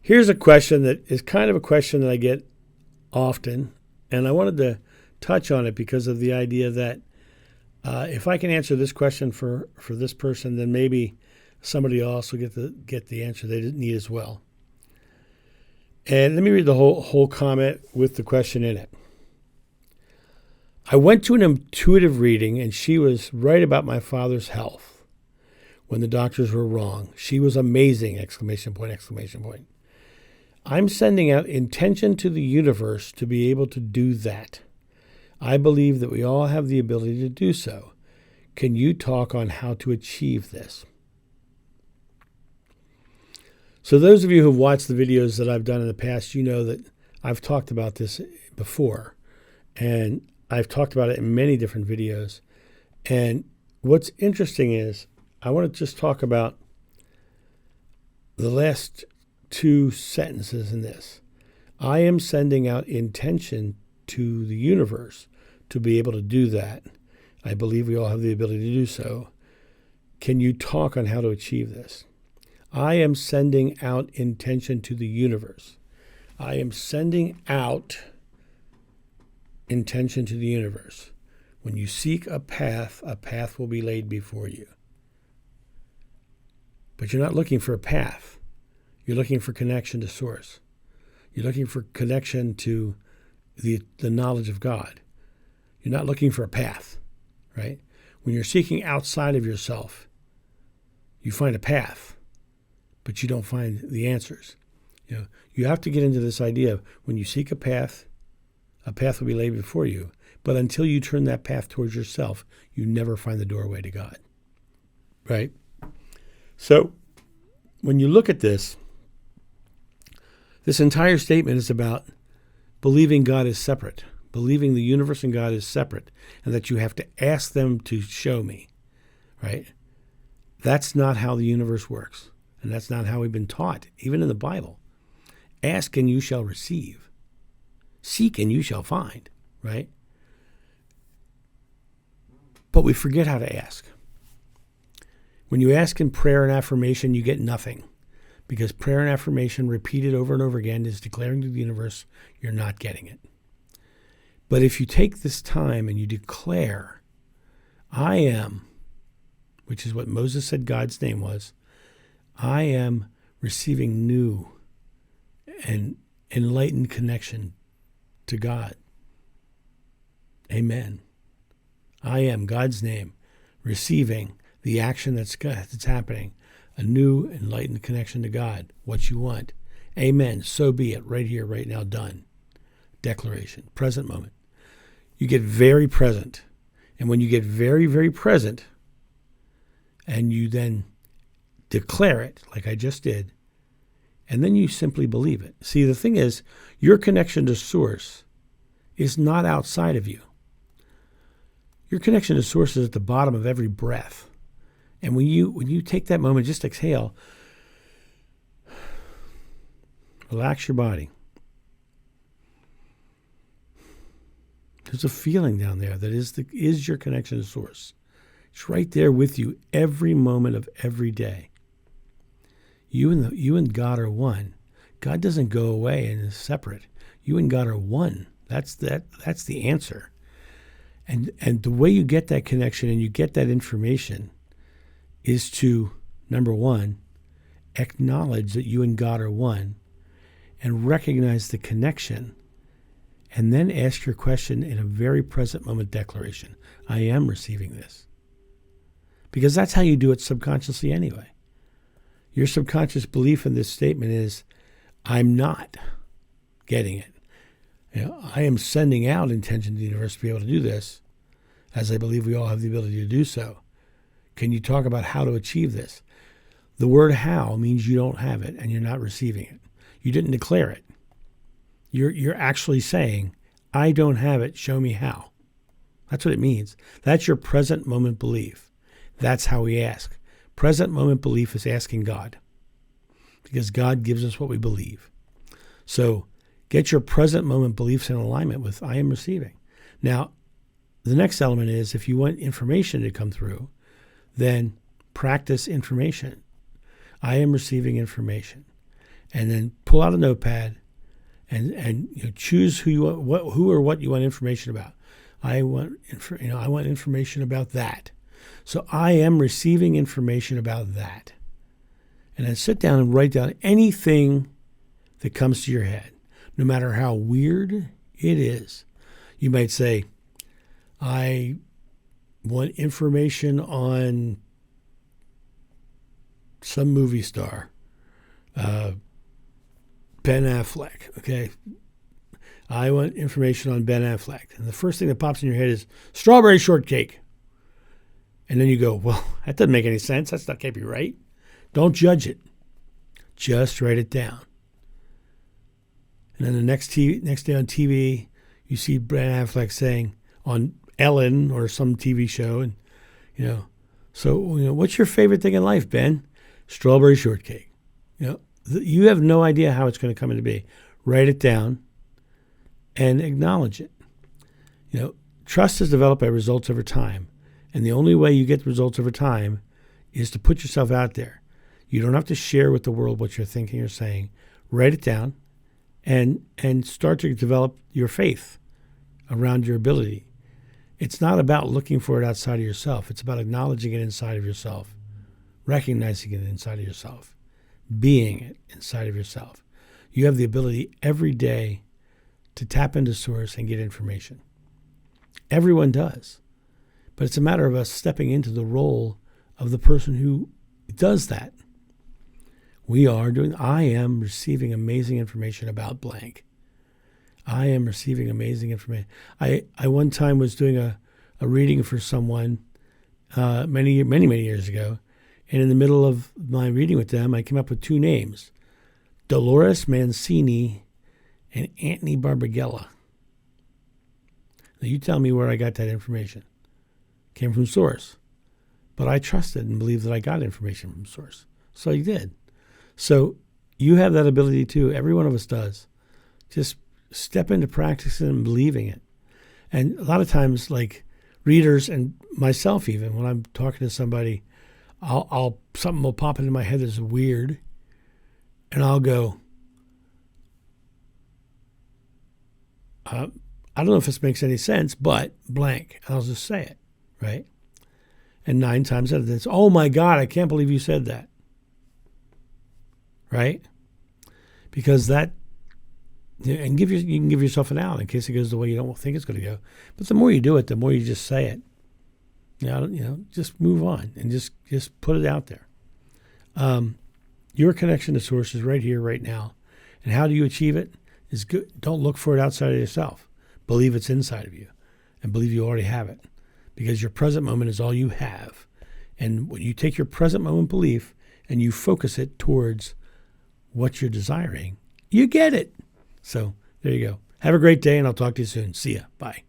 Here's a question that is kind of a question that I get often, and I wanted to touch on it because of the idea that if I can answer this question for this person, then maybe somebody else will get the answer they need as well. And let me read the whole comment with the question in it. I went to an intuitive reading, and she was right about my father's health when the doctors were wrong. She was amazing! ! I'm sending out intention to the universe to be able to do that. I believe that we all have the ability to do so. Can you talk on how to achieve this? So those of you who've watched the videos that I've done in the past, you know that I've talked about this before. And I've talked about it in many different videos. And what's interesting is I want to just talk about the last two sentences in this. I am sending out intention to the universe to be able to do that. I believe we all have the ability to do so. Can you talk on how to achieve this? I am sending out intention to the universe. I am sending out intention to the universe. When you seek a path will be laid before you. But you're not looking for a path. You're looking for connection to source. You're looking for connection to the knowledge of God. You're not looking for a path, right? When you're seeking outside of yourself, you find a path, but you don't find the answers. You have to get into this idea of when you seek a path will be laid before you. But until you turn that path towards yourself, you never find the doorway to God, right? So when you look at this entire statement is about believing God is separate, believing the universe and God is separate, and that you have to ask them to show me, right? That's not how the universe works, and that's not how we've been taught, even in the Bible. Ask and you shall receive. Seek and you shall find, right? But we forget how to ask. When you ask in prayer and affirmation, you get nothing. Because prayer and affirmation repeated over and over again is declaring to the universe you're not getting it. But if you take this time and you declare, I am, which is what Moses said God's name was, I am receiving new and enlightened connection to God. Amen. I am God's name, receiving the action that's happening. A new enlightened connection to God, what you want. Amen. So be it. Right here, right now, done. Declaration. Present moment. You get very present. And when you get very, very present, and you then declare it, like I just did, and then you simply believe it. See, the thing is, your connection to Source is not outside of you. Your connection to Source is at the bottom of every breath. And when you take that moment, just exhale, relax your body. There's a feeling down there that is your connection to Source. It's right there with you every moment of every day. You and God are one. God doesn't go away and is separate. You and God are one. That's the answer. And the way you get that connection and you get that information is to, number one, acknowledge that you and God are one and recognize the connection, and then ask your question in a very present moment declaration. I am receiving this. Because that's how you do it subconsciously anyway. Your subconscious belief in this statement is, I'm not getting it. I am sending out intention to the universe to be able to do this, as I believe we all have the ability to do so. Can you talk about how to achieve this? The word how means you don't have it and you're not receiving it. You didn't declare it. You're actually saying, I don't have it, show me how. That's what it means. That's your present moment belief. That's how we ask. Present moment belief is asking God, because God gives us what we believe. So get your present moment beliefs in alignment with I am receiving. Now, the next element is if you want information to come through, then practice information. I am receiving information. and then pull out a notepad and choose who or what you want information about. I want information about that. So I am receiving information about that. And then sit down and write down anything that comes to your head, no matter how weird it is. You might say, I want information on some movie star, Ben Affleck, okay? I want information on Ben Affleck. And the first thing that pops in your head is strawberry shortcake. And then you go, well, that doesn't make any sense. That can't be right. Don't judge it. Just write it down. And then the next day on TV, you see Ben Affleck saying on Ellen or some TV show, and what's your favorite thing in life, Ben? Strawberry shortcake. You have no idea how it's going to come into be. Write it down and acknowledge it. Trust is developed by results over time, and the only way you get results over time is to put yourself out there. You don't have to share with the world what you're thinking or saying. Write it down and start to develop your faith around your ability. It's not about looking for it outside of yourself. It's about acknowledging it inside of yourself, recognizing it inside of yourself, being it inside of yourself. You have the ability every day to tap into source and get information. Everyone does. But it's a matter of us stepping into the role of the person who does that. I am receiving amazing information about blank. I am receiving amazing information. I one time was doing a reading for someone many years ago, and in the middle of my reading with them, I came up with two names, Dolores Mancini and Anthony Barbagella. Now you tell me where I got that information. It came from source. But I trusted and believed that I got information from source. So I did. So you have that ability too. Every one of us does. Just step into practicing and believing it. And a lot of times, like readers and myself even, when I'm talking to somebody, something will pop into my head that's weird, and I'll go, I don't know if this makes any sense, but blank. And I'll just say it, right? And 9 times out of 10, it's, oh my God, I can't believe you said that. Right? Because that, and you can give yourself an out in case it goes the way you don't think it's going to go. But the more you do it, the more you just say it. Just move on and just put it out there. Your connection to source is right here, right now. And how do you achieve it? Is good. Don't look for it outside of yourself. Believe it's inside of you, and believe you already have it, because your present moment is all you have. And when you take your present moment belief and you focus it towards what you're desiring, you get it. So there you go. Have a great day, and I'll talk to you soon. See ya. Bye.